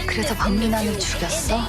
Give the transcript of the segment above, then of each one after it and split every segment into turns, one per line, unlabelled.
그래서 박민아를 죽였어?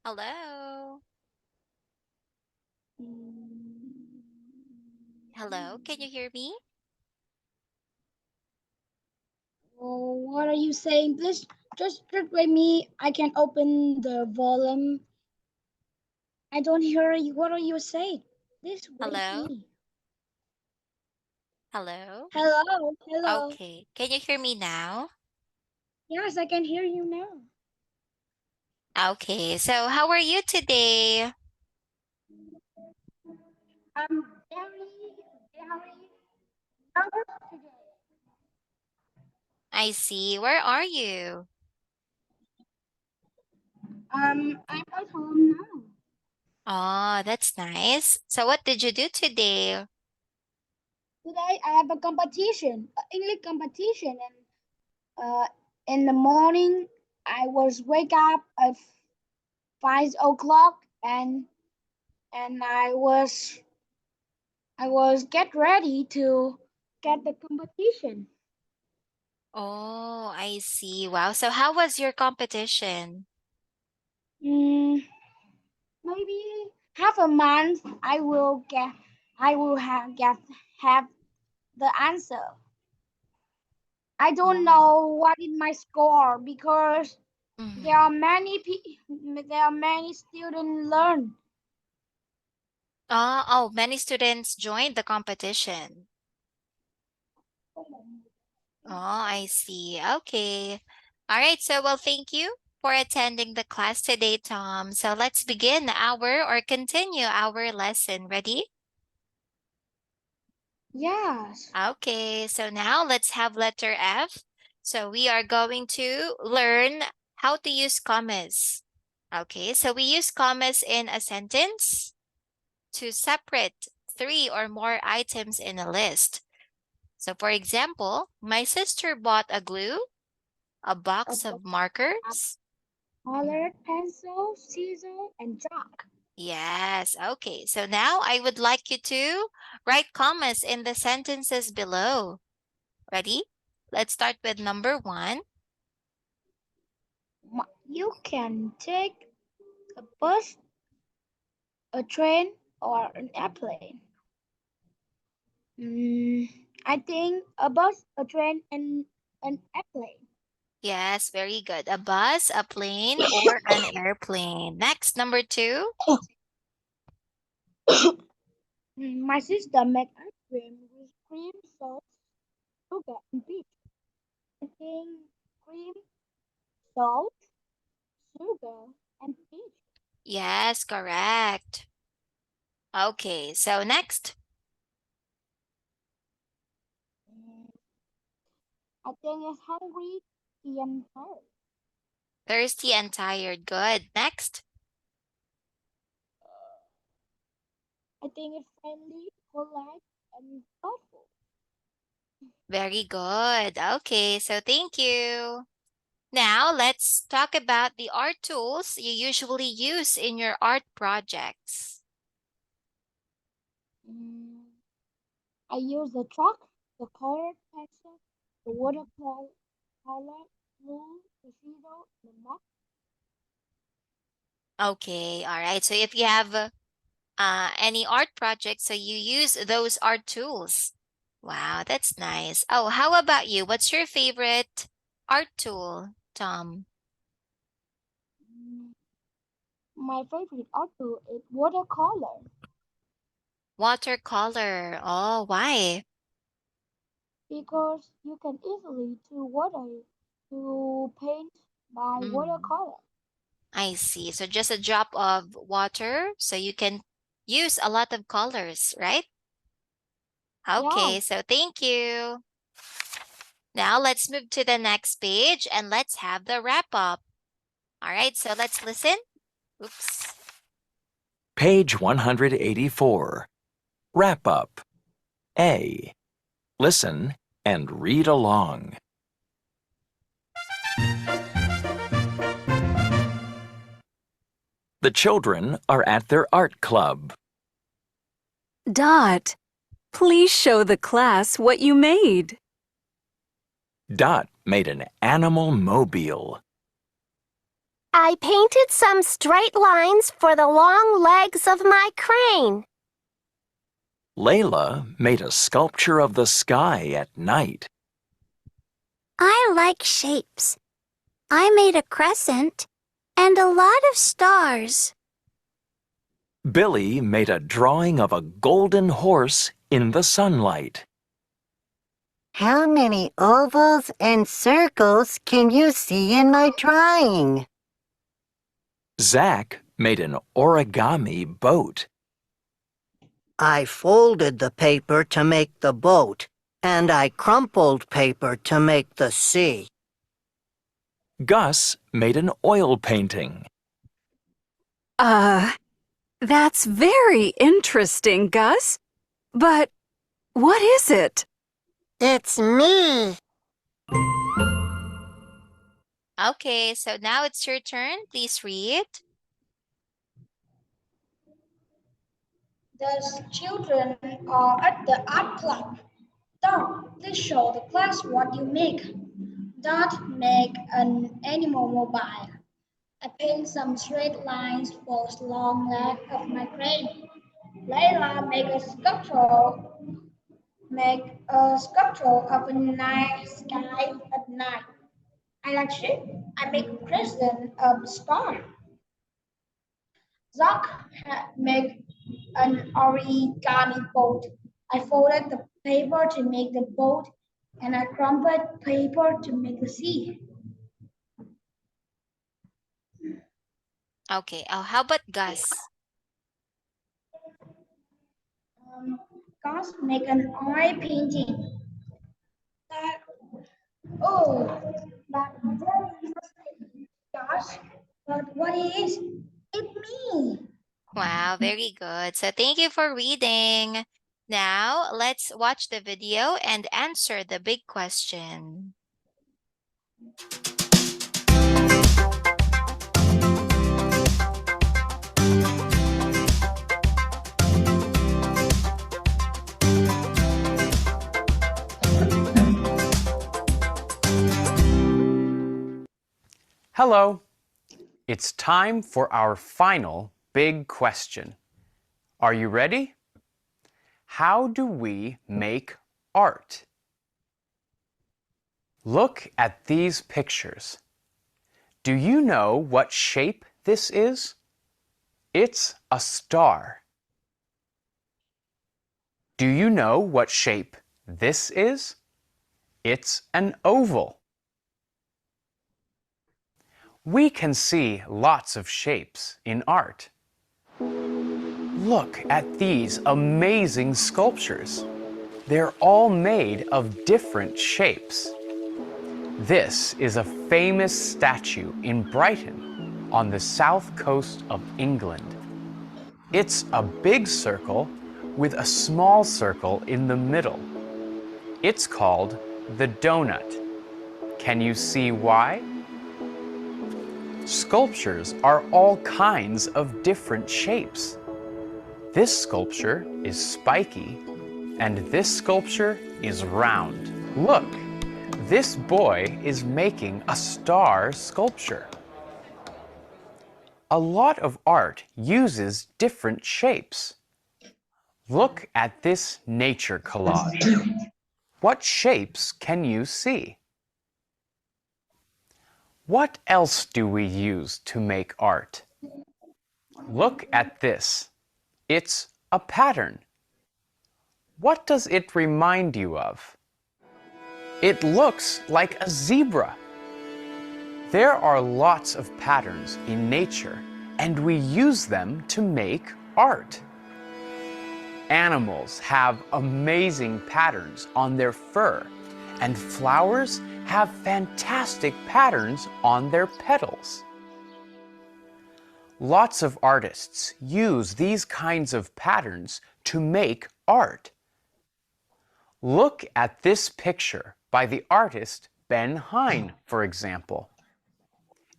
Hello. Hello. Can you hear me?
Oh, what are you saying? Please just wait me. I can open the volume. I don't hear you. What are you saying? Please wait
Hello.
me.
Hello.
Hello, hello.
Okay. Can you hear me now?
Yes, I can hear you now.
Okay. So, how are you today?
I'm very nervous today.
I see. Where are you?
I'm at home now.
Oh, that's nice. So, what did you do today?
Today I have a competition, English competition, and in the morning I was wake up at 5 o'clock and I was get ready to get the competition.
Oh, I see. Wow. So, how was your competition?
Mm, maybe half a month I will have the answer. I don't
Oh.
know what is my score because there
Mhm.
are there are many students learn.
Oh, many students joined the competition. Oh, I see. Okay. All right. So, well, thank you for attending the class today, Tom. So, let's begin or continue our lesson. Ready?
Yes.
Okay. So, now let's have letter F. So, we are going to learn how to use commas. Okay. So, we use commas in a sentence to separate three or more items in a list. So, for example, my sister bought a glue, a
A
box
book,
of
a
markers. Mhm.
colored pencil, scissors, and chalk.
Yes. Okay. So now I would like you to write commas in the sentences below. Ready? Let's start with number one.
You can take a bus, a train, or an airplane. Mm, I think a bus, a train, and an airplane.
Yes, very good. A bus, a plane, or an airplane. Next, number two.
My sister made ice cream with cream, salt, sugar, and peach. I think cream, salt, sugar, and peach.
Yes, correct. Okay, so next.
Mm, I think it's hungry and tired.
Thirsty and tired. Good. Next.
I think it's friendly, polite, and thoughtful.
Very good. Okay, so thank you. Now, let's talk about the art tools you usually use in your art projects.
Mm, I use the chalk, the colored pencil, the watercolor, glue, the scissors, the mark.
Okay, all right. So if you have any art projects, so you use those art tools. Wow, that's nice. Oh, how about you? What's your favorite art tool, Tom?
Mm, my favorite art tool is watercolor
Watercolor. Oh, why?
because you can easily to paint by
Mm,
watercolor.
I see. So just a drop of water, so you can use a lot of colors, right? Okay,
Yes.
so thank you. Now let's move to the next page and let's have the wrap up. All right, so let's listen. Oops.
Page 184. Wrap up. A. Listen and read along. The children are at their art club.
Dot, please show the class what you made.
Dot made an animal mobile.
I painted some straight lines for the long legs of my crane.
Layla made a sculpture of the sky at night.
I like shapes. I made a crescent and a lot of stars.
Billy made a drawing of a golden horse in the sunlight.
How many ovals and circles can you see in my drawing?
Zach made an origami boat.
I folded the paper to make the boat, and I crumpled paper to make the sea.
Gus made an oil painting.
That's very interesting, Gus. But what is it?
It's me.
Okay, so now it's your turn. Please read.
The children are at the art club. Dot, please show the class what you make. Dot, make an animal mobile. I paint some straight lines for the long leg of my crane. Layla, make a sculpture of a night sky at night. I like shape. I make a crescent of a star. Zach make an origami boat. I folded the paper to make the boat, and I crumpled paper to make the sea.
Okay, how about Gus?
Gus make an oil painting. That's very interesting. Gus, but what is? It's me.
Wow, very good. So thank you for reading. Now let's watch the video and answer the big question.
Hello. It's time for our final big question. Are you ready? How do we make art? Look at these pictures. Do you know what shape this is? It's a star. Do you know what shape this is? It's an oval. We can see lots of shapes in art. Look at these amazing sculptures. They're all made of different shapes. This is a famous statue in Brighton on the south coast of England. It's a big circle with a small circle in the middle. It's called the donut. Can you see why? Sculptures are all kinds of different shapes. This sculpture is spiky, and this sculpture is round. Look, this boy is making a star sculpture. A lot of art uses different shapes. Look at this nature collage. What shapes can you see? What else do we use to make art? Look at this. It's a pattern. What does it remind you of? It looks like a zebra. There are lots of patterns in nature, and we use them to make art. Animals have amazing patterns on their fur, and flowers have fantastic patterns on their petals. Lots of artists use these kinds of patterns to make art. Look at this picture by the artist Ben Hine, for example.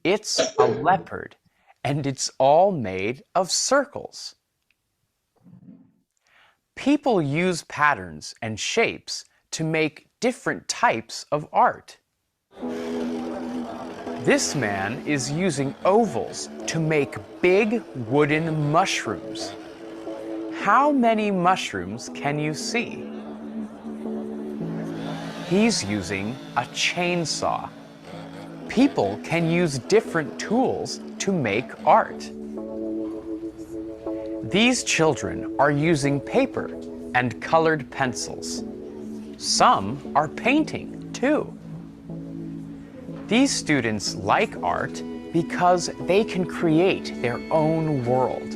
It's a leopard, and it's all made of circles. People use patterns and shapes to make different types of art. This man is using ovals to make big wooden mushrooms. How many mushrooms can you see? He's using a chainsaw. People can use different tools to make art. These children are using paper and colored pencils. Some are painting too. These students like art because they can create their own world.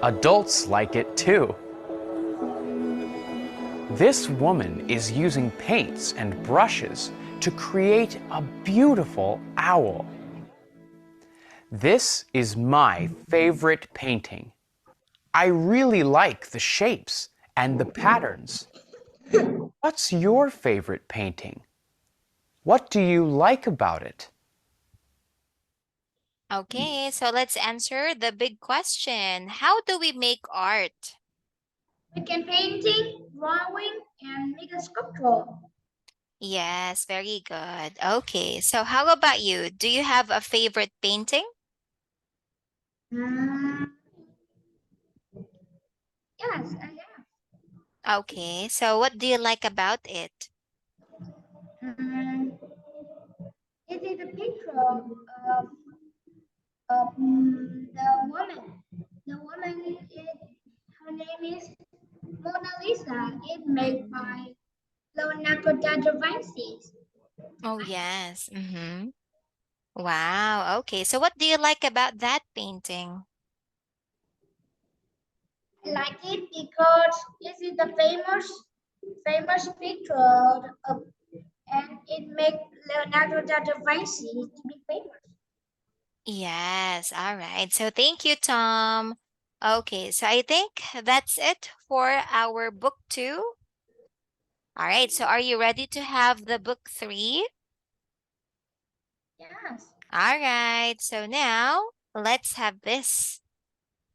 Adults like it too. This woman is using paints and brushes to create a beautiful owl. This is my favorite painting. I really like the shapes and the patterns. What's your favorite painting? What do you like about it?
Okay, so let's answer the big question. How do we make art?
We can painting, drawing, and make a sculpture.
Yes, very good. Okay, so how about you? Do you have a favorite painting?
Yes, I have.
Okay, so what do you like about it?
It is a picture of the woman. The woman her name is Mona Lisa. It's made by Leonardo da Vinci.
Oh, yes. Mm-hmm. Wow. Okay, so what do you like about that painting?
I like it because this is the famous picture of, and it made Leonardo da Vinci to be famous.
Yes, all right. So thank you, Tom. Okay, so I think that's it for our book 2. All right, so are you ready to have the book 3?
Yes.
All right, so now let's have this.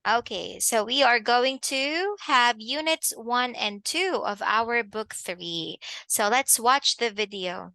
Okay, so we are going to have units 1 and 2 of our book 3. So let's watch the video.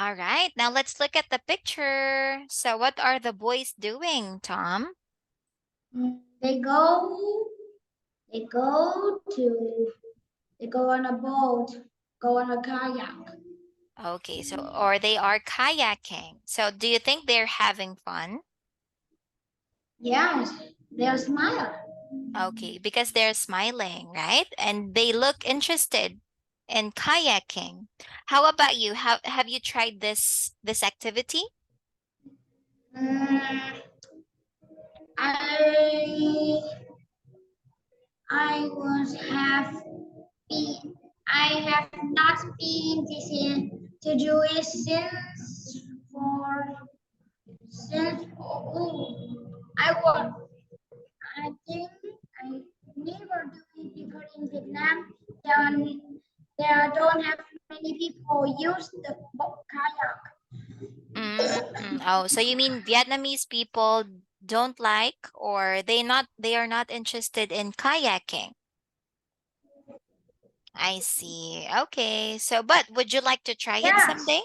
All right, now let's look at the picture. So what are the boys doing, Tom?
They go on a boat, go on a kayak.
Okay, so or they are kayaking. So do you think they're having fun?
Yes, they'll smile.
Okay, because they're smiling, right? And they look interested in kayaking. How about you? Have you tried this activity?
I was I have not been to do it I think I never do it because in Vietnam there don't have many people use the kayak.
Oh, so you mean Vietnamese people don't like or they are not interested in kayaking? I see. Okay. So, but would you like to try it
Yes.
someday?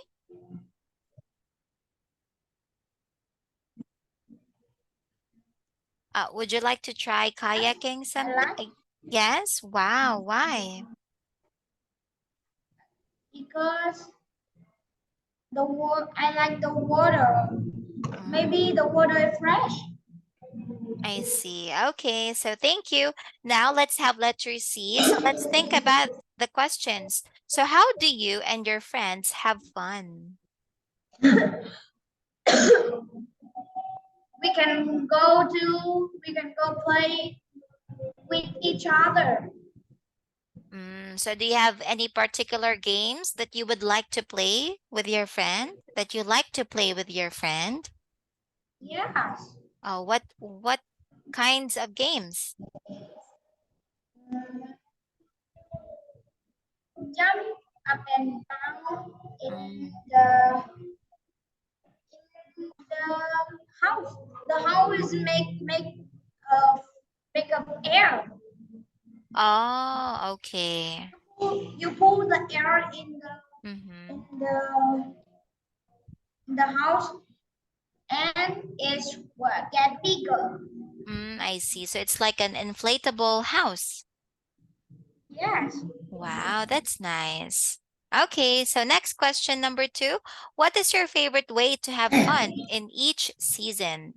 Would you like to try kayaking someday?
like
Yes. Wow. Why?
because I like the water. Maybe the water is fresh.
I see. Okay. So thank you. Now let's have letter C. So let's think about the questions. So how do you and your friends have fun?
We can go play with each other.
So do you have any particular games that you would like to play with your friend? That you like to play with your friend?
Yes.
Oh, what kinds of games?
Jump up and down in
Mm.
the house. The house is make of air.
Oh, okay.
You pull the air
Mm-hmm.
in the house and it's get bigger.
I see. So it's like an inflatable house.
Yes.
Wow, that's nice. Okay, so next question number 2. What is your favorite way to have fun in each season?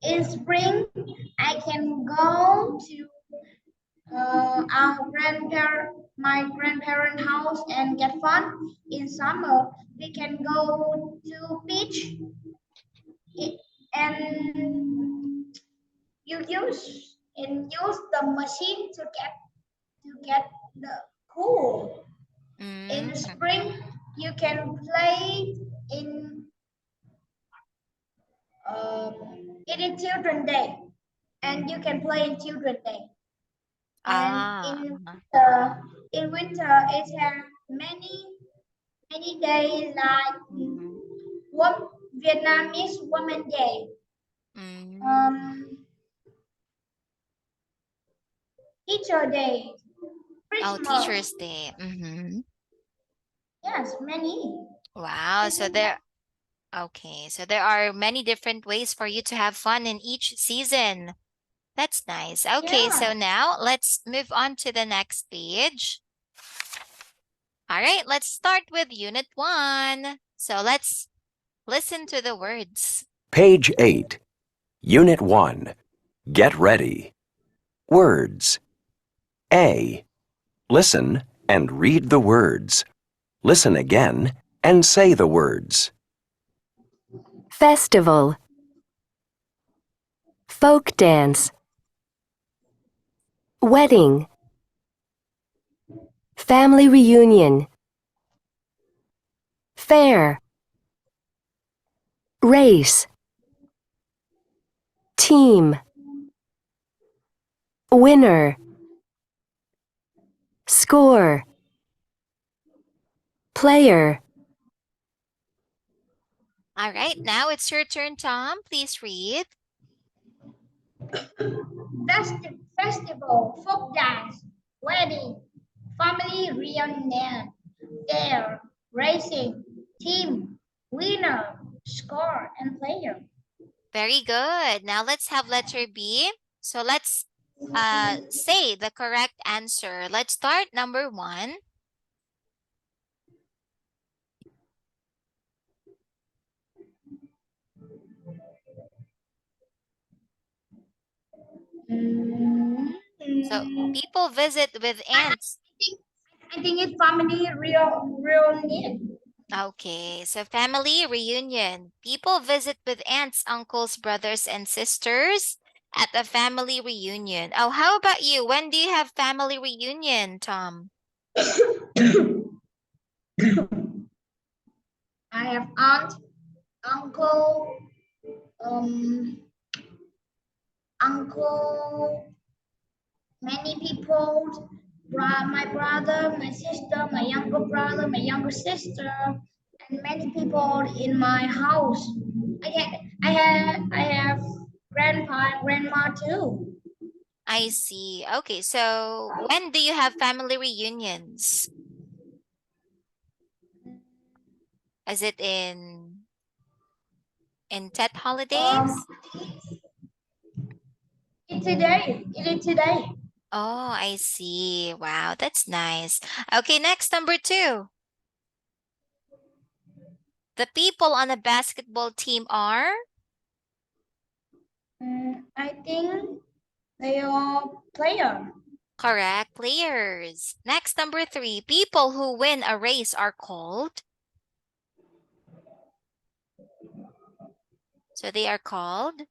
In spring, I can go to my grandparent house and get fun. In summer, we can go to beach and use the machine to get the cool. In
Mm,
spring, you can play in it is Children's Day, and you can play in Children's Day. And
ah,
in winter, it has many days like
mhm,
Vietnamese Women's Day,
mm.
um, Teacher Day,
Oh,
Christmas.
Teacher's Day. Mm-hmm.
Yes, many.
Wow, so there are many different ways for you to have fun in each season. That's nice. Okay, so
Yeah.
now let's move on to the next page. All right, let's start with Unit 1. So let's listen to the words.
Page 8. Unit 1. Get ready. Words. A. Listen and read the words. Listen again and say the words.
Festival. Folk dance. Wedding. Family reunion. Fair. Race. Team. Winner. Score. Player.
All right, now it's your turn, Tom. Please read.
Festival, folk dance, wedding, family reunion, fair, racing, team, winner, score, and player.
Very good. Now let's have letter B. So let's say the correct answer. Let's start number 1. So people visit with ants.
I think it's family reunion.
Okay, so family reunion. People visit with aunts, uncles, brothers, and sisters at a family reunion. Oh, how about you? When do you have family reunion, Tom?
I have aunt, uncle, uncle, many people, my brother, my sister, my younger brother, my younger sister, and many people in my house. I have grandpa and grandma too.
I see. Okay, so when do you have family reunions? Is it in Tet holidays?
It's today. It is today.
Oh, I see. Wow, that's nice. Okay, next, number 2. The people on a basketball team are?
I think they are player.
Correct, players. Next, number 3. People who win a race are called? So they are called?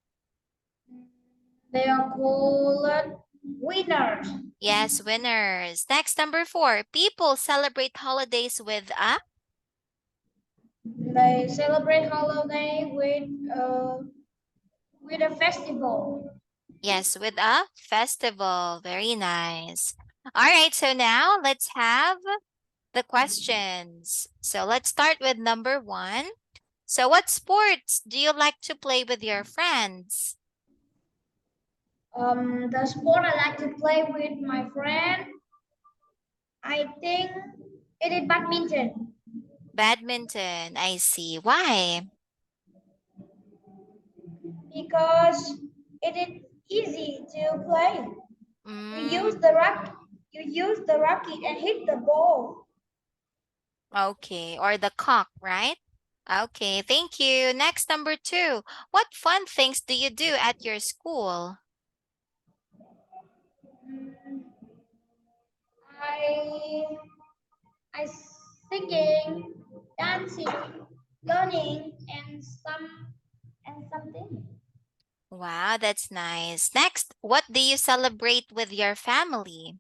They are called winners.
Yes, winners. Next, number 4. People celebrate holidays with a?
They celebrate holiday with a festival.
Yes, with a festival. Very nice. All right, so now let's have the questions. So let's start with number 1. So what sports do you like to play with your friends?
The sport I like to play with my friend, I think it is badminton
Badminton, I see. Why?
because it is easy to play. You use
Mm,
the racket and hit the ball.
okay, or the cock, right? Okay, thank you. Next, number 2. What fun things do you do at your school?
Mm, I I singing, dancing, learning, and something.
Wow, that's nice. Next, what do you celebrate with your family?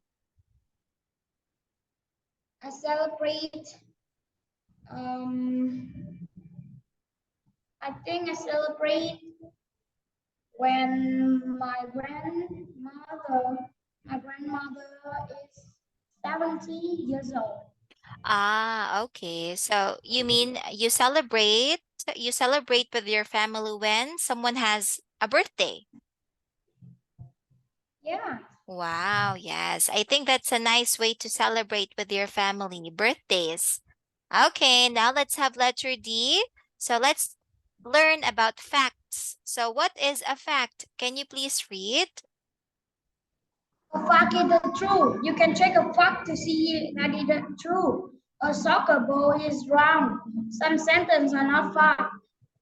I celebrate. Um, I think I celebrate when my grandmother is 70 years old.
Ah, okay. So you mean you celebrate with your family when someone has a birthday?
Yeah.
Wow, yes. I think that's a nice way to celebrate with your family, birthdays. Okay, now let's have letter D. So let's learn about facts. So what is a fact? Can you please read?
A fact is the truth. You can check a fact to see that it is true. A soccer ball is round. Some sentences are not fact.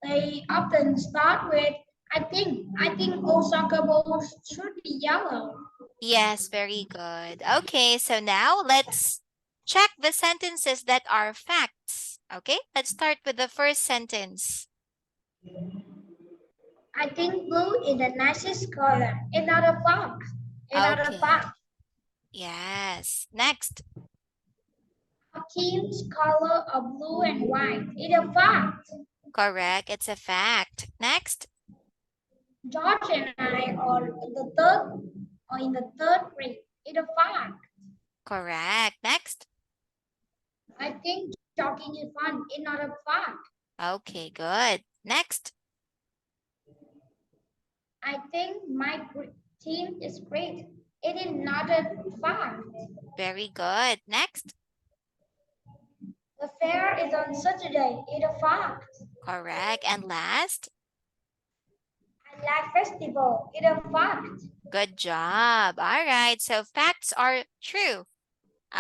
They often start with I think. I think all soccer balls should be yellow.
Yes, very good. Okay, so now let's check the sentences that are facts. Okay, let's start with the first sentence.
I think blue is the nicest color. It's not a fact. It's not a
Okay,
fact.
yes. Next.
Our team's color are blue and white. It's a fact.
Correct, it's a fact. Next.
George and I are in the third grade. It's a fact.
Correct. Next.
I think jogging is fun. It's not a fact.
Okay, good. Next.
I think my team is great. It is not a fact.
Very good. Next.
The fair is on Saturday. It's a fact.
Correct. And last.
I like festival. It's a fact.
Good job. All right. So facts are true.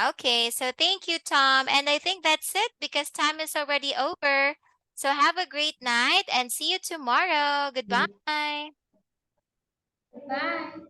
Okay. So thank you, Tom. And I think that's it because time is already over. So have a great night and see you tomorrow. Goodbye.
Bye.